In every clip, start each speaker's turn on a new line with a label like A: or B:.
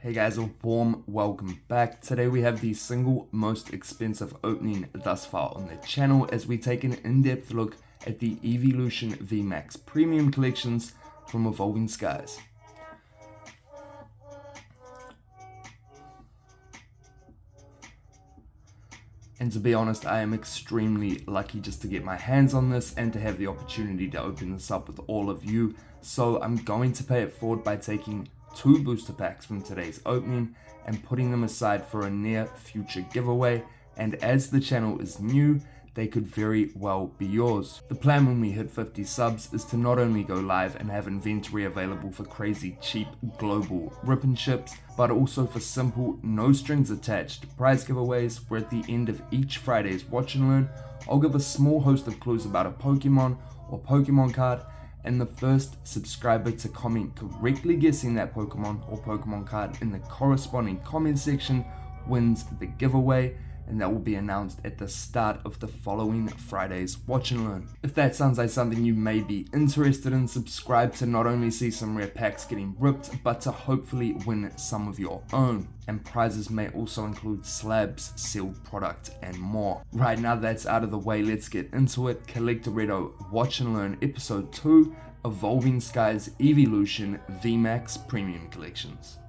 A: Hey guys, a warm welcome back. Today we have the single most expensive opening thus far on the channel as we take an in-depth look at the Jolteon VMAX premium collections from Evolving Skies. And to be honest, I am extremely lucky just to get my hands on this and to have the opportunity to open this up with all of you. So I'm going to pay it forward by taking 2 booster packs from today's opening and putting them aside for a near future giveaway. And as the channel is new, they could very well be yours. The plan when we hit 50 subs is to not only go live and have inventory available for crazy cheap global rip and ships, but also for simple, no strings attached prize giveaways where at the end of each Friday's Watch and Learn, I'll give a small host of clues about a Pokemon or Pokemon card, and the first subscriber to comment correctly guessing that Pokemon or Pokemon card in the corresponding comment section wins the giveaway, and that will be announced at the start of the following Friday's Watch and Learn. If that sounds like something you may be interested in, subscribe to not only see some rare packs getting ripped, but to hopefully win some of your own. And prizes may also include slabs, sealed product, and more. Right now that's out of the way, let's get into it. CollectorReddo Watch and Learn Episode 2, Evolving Skies Evolution VMAX Premium Collections.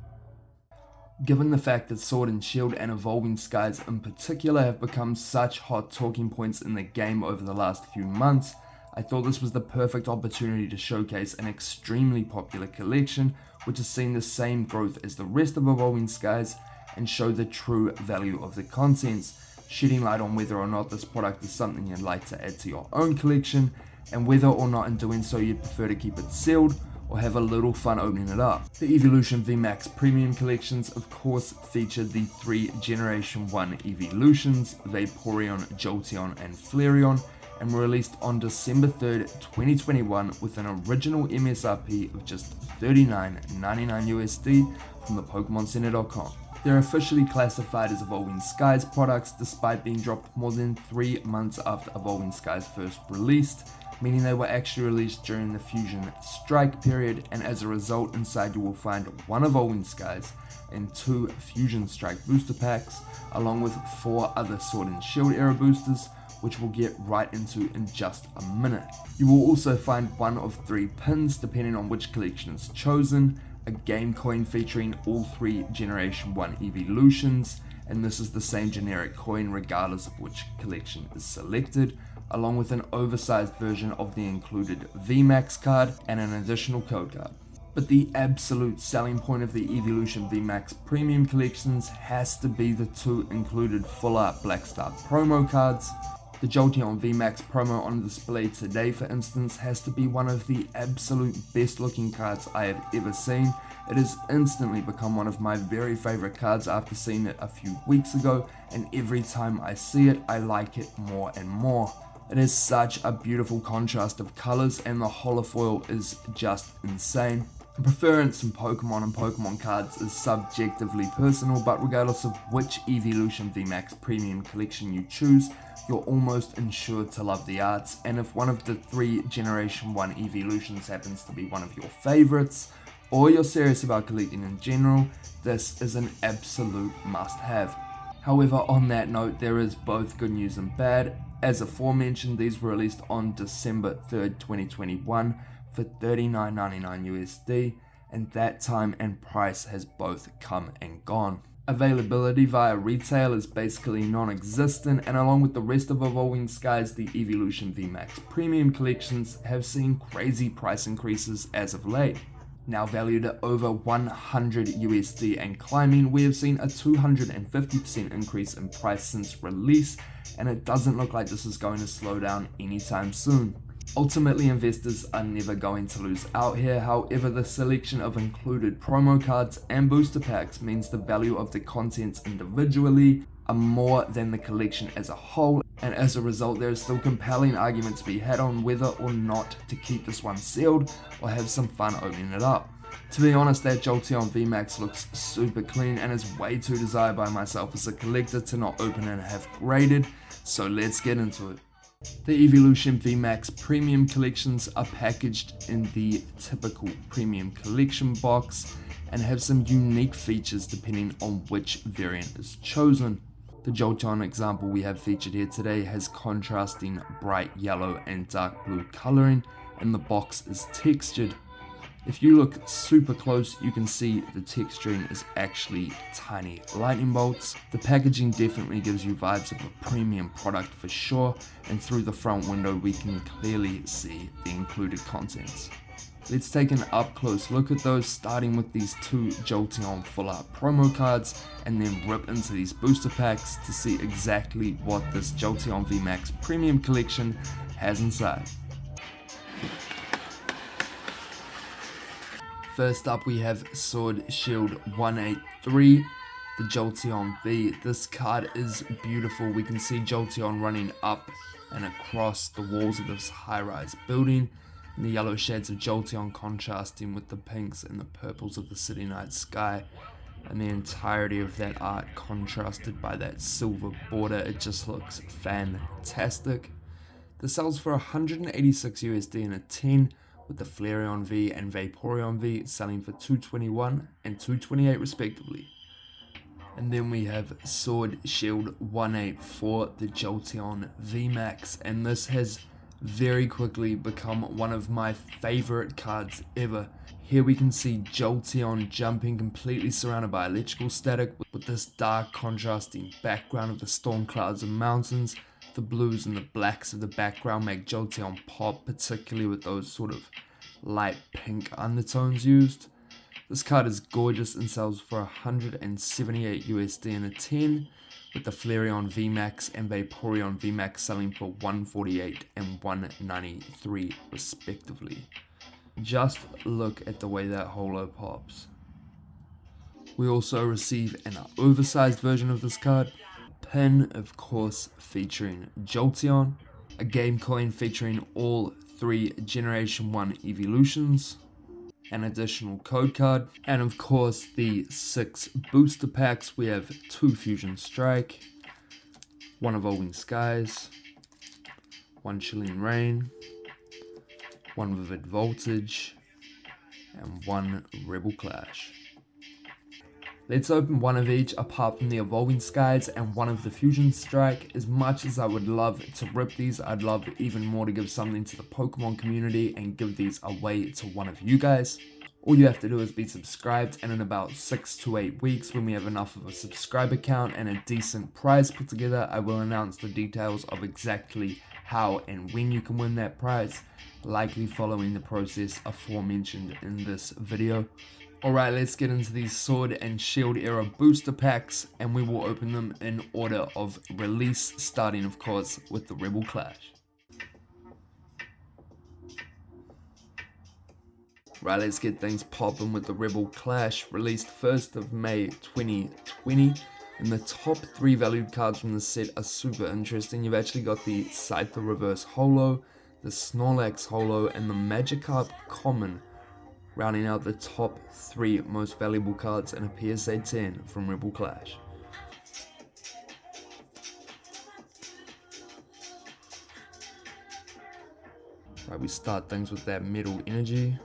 A: Given the fact that Sword and Shield and Evolving Skies in particular have become such hot talking points in the game over the last few months, I thought this was the perfect opportunity to showcase an extremely popular collection which has seen the same growth as the rest of Evolving Skies and show the true value of the contents, shedding light on whether or not this product is something you'd like to add to your own collection and whether or not in doing so you'd prefer to keep it sealed or have a little fun opening it up. The Evolution VMAX Premium Collections of course featured the 3 Generation 1 Evolutions, Vaporeon, Jolteon and Flareon, and were released on December 3rd, 2021 with an original MSRP of just $39.99 USD from the PokemonCenter.com. They're officially classified as Evolving Skies products despite being dropped more than 3 months after Evolving Skies first released, meaning they were actually released during the Fusion Strike period, and as a result inside you will find 1 Evolving Skies and 2 Fusion Strike booster packs, along with 4 other Sword and Shield era boosters, which we'll get right into in just a minute. You will also find 1 of 3 pins depending on which collection is chosen, a game coin featuring all 3 Generation 1 Evolutions, and this is the same generic coin regardless of which collection is selected, along with an oversized version of the included VMAX card and an additional code card. But the absolute selling point of the Evolution VMAX Premium Collections has to be the 2 included full art Black Star promo cards. The Jolteon VMAX promo on display today, for instance, has to be one of the absolute best looking cards I have ever seen. It has instantly become one of my very favorite cards after seeing it a few weeks ago, and every time I see it, I like it more and more. It has such a beautiful contrast of colors and the holofoil is just insane. Preference in Pokemon and Pokemon cards is subjectively personal, but regardless of which Evolution VMAX Premium Collection you choose, you're almost ensured to love the arts, and if one of the 3 Generation 1 Evolutions happens to be one of your favorites, or you're serious about collecting in general, this is an absolute must-have. However, on that note, there is both good news and bad. As aforementioned, these were released on December 3rd, 2021 for $39.99 USD, and that time and price has both come and gone. Availability via retail is basically non-existent, and along with the rest of Evolving Skies, the Evolution VMAX Premium Collections have seen crazy price increases as of late. Now valued at over 100 USD and climbing, we have seen a 250% increase in price since release, and it doesn't look like this is going to slow down anytime soon. Ultimately, investors are never going to lose out here. However, the selection of included promo cards and booster packs means the value of the contents individually are more than the collection as a whole, and as a result there is still compelling argument to be had on whether or not to keep this one sealed or have some fun opening it up. To be honest, that Jolteon VMAX looks super clean and is way too desired by myself as a collector to not open and have graded, so let's get into it. The Evolution VMAX Premium Collections are packaged in the typical Premium Collection box and have some unique features depending on which variant is chosen. The Jolteon example we have featured here today has contrasting bright yellow and dark blue coloring, and the box is textured. If you look super close, you can see the texturing is actually tiny lightning bolts. The packaging definitely gives you vibes of a premium product for sure, and through the front window we can clearly see the included contents. Let's take an up close look at those, starting with these two Jolteon full art promo cards, and then rip into these booster packs to see exactly what this Jolteon VMAX Premium Collection has inside. First up we have Sword Shield 183, the Jolteon V. This card is beautiful. We can see Jolteon running up and across the walls of this high-rise building, and the yellow shades of Jolteon contrasting with the pinks and the purples of the city night sky, and the entirety of that art contrasted by that silver border. It just looks fantastic. This sells for 186 USD in a 10, with the Flareon V and Vaporeon V selling for 221 and 228 respectively. And then we have Sword Shield 184, the Jolteon VMAX, and this has very quickly become one of my favorite cards ever. Here we can see Jolteon jumping completely surrounded by electrical static with this dark contrasting background of the storm clouds and mountains. The blues and the blacks of the background make Jolteon pop, particularly with those sort of light pink undertones used. This card is gorgeous and sells for 178 USD in a 10, with the Flareon VMAX and Vaporeon VMAX selling for 148 and 193 respectively. Just look at the way that holo pops. We also receive an oversized version of this card, pin of course featuring Jolteon, a game coin featuring all 3 Generation 1 evolutions, an additional code card, and of course the 6 booster packs. We have 2 Fusion Strike, 1 Evolving Skies, 1 Chilling Rain, 1 Vivid Voltage, and 1 Rebel Clash. Let's open one of each, apart from the Evolving Skies and 1 of the Fusion Strike. As much as I would love to rip these, I'd love even more to give something to the Pokemon community and give these away to one of you guys. All you have to do is be subscribed, and in about 6 to 8 weeks, when we have enough of a subscriber count and a decent prize put together, I will announce the details of exactly how and when you can win that prize, likely following the process aforementioned in this video. Alright, let's get into these Sword and Shield era booster packs, and we will open them in order of release, starting of course with the Rebel Clash. Right, let's get things popping with the Rebel Clash, released 1st of May 2020. And the top 3 valued cards from the set are super interesting. You've actually got the Scyther Reverse Holo, the Snorlax Holo, and the Magikarp Common, rounding out the top 3 most valuable cards in a PSA 10 from Rebel Clash. Right, we start things with that Metal Energy.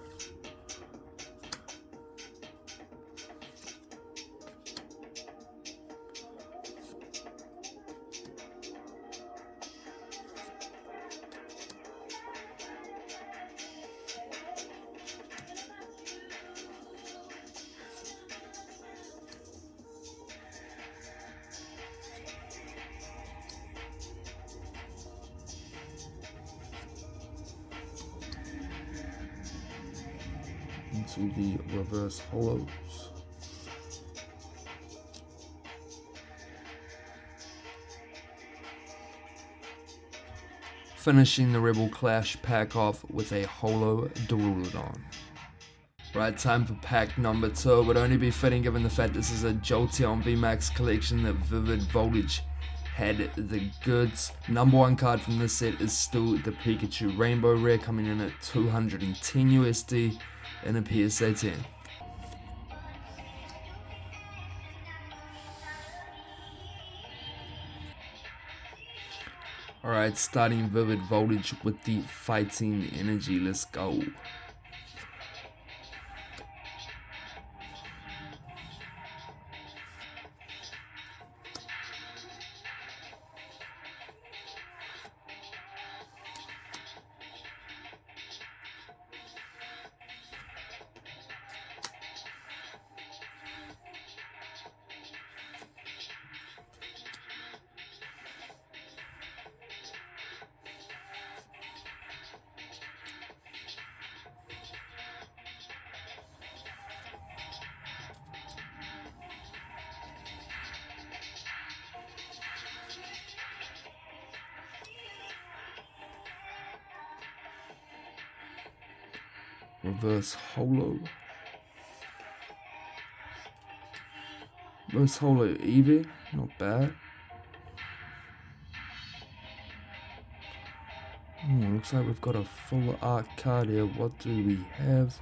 A: Into the reverse holos. Finishing the Rebel Clash pack off with a holo Duraludon. Right, time for pack number 2. It would only be fitting given the fact this is a Jolteon VMAX collection that Vivid Voltage had the goods. Number 1 card from this set is still the Pikachu Rainbow Rare, coming in at 210 USD in a PSA 10. Alright, starting Vivid Voltage with the Fighting Energy. Let's go. Reverse Holo. Reverse Holo Eevee, not bad. Looks like we've got a full art card here. What do we have?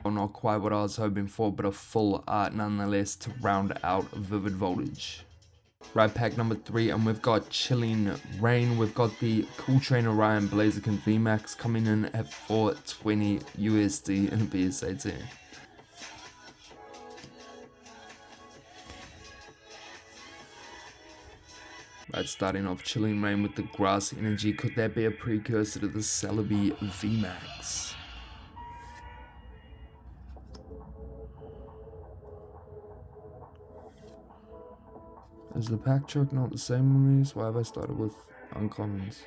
A: Well, not quite what I was hoping for, but a full art nonetheless to round out Vivid Voltage. Right, pack number 3, and we've got Chilling Rain. We've got the Cool Train Orion Blaziken VMAX coming in at 420 USD in a PSA 10. Right, starting off Chilling Rain with the Grass Energy. Could that be a precursor to the Celebi VMAX? Is the pack trick not the same on these? Why have I started with uncommons?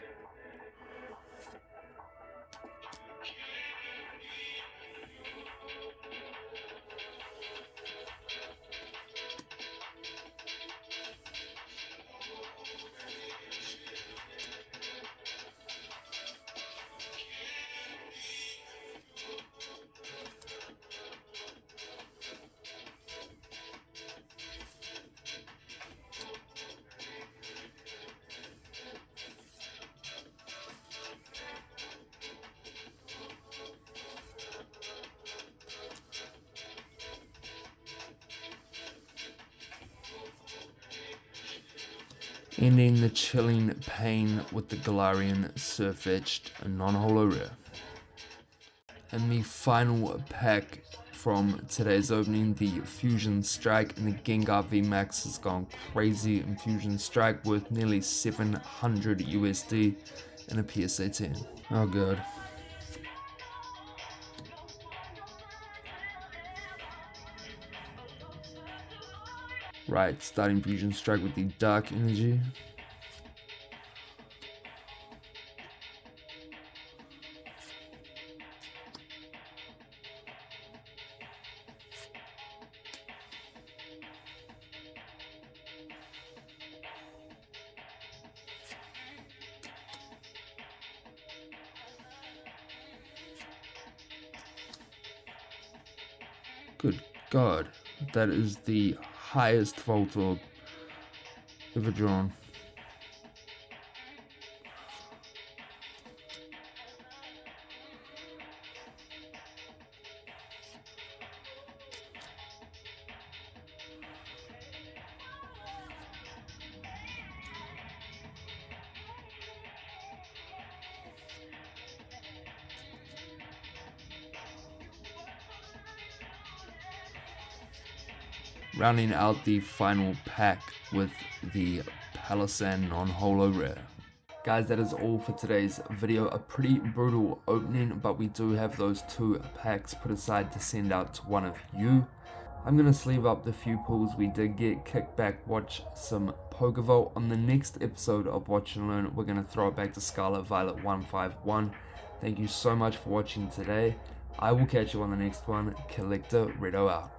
A: Ending the Chilling Pain with the Galarian Surf-Edged non-holo rare. And the final pack from today's opening, the Fusion Strike, and the Gengar VMAX has gone crazy. And Fusion Strike worth nearly 700 USD in a PSA 10. Oh god. Right, starting Fusion Strike with the Dark Energy. Good god, that is the highest Voltorb ever drawn. Rounding out the final pack with the Palossand non-holo rare. Guys, that is all for today's video. A pretty brutal opening, but we do have those 2 packs put aside to send out to one of you. I'm going to sleeve up the few pulls we did get, kick back, watch some Pokeball. On the next episode of Watch and Learn, we're going to throw it back to Scarlet Violet 151. Thank you so much for watching today. I will catch you on the next one. CollectorReddo out.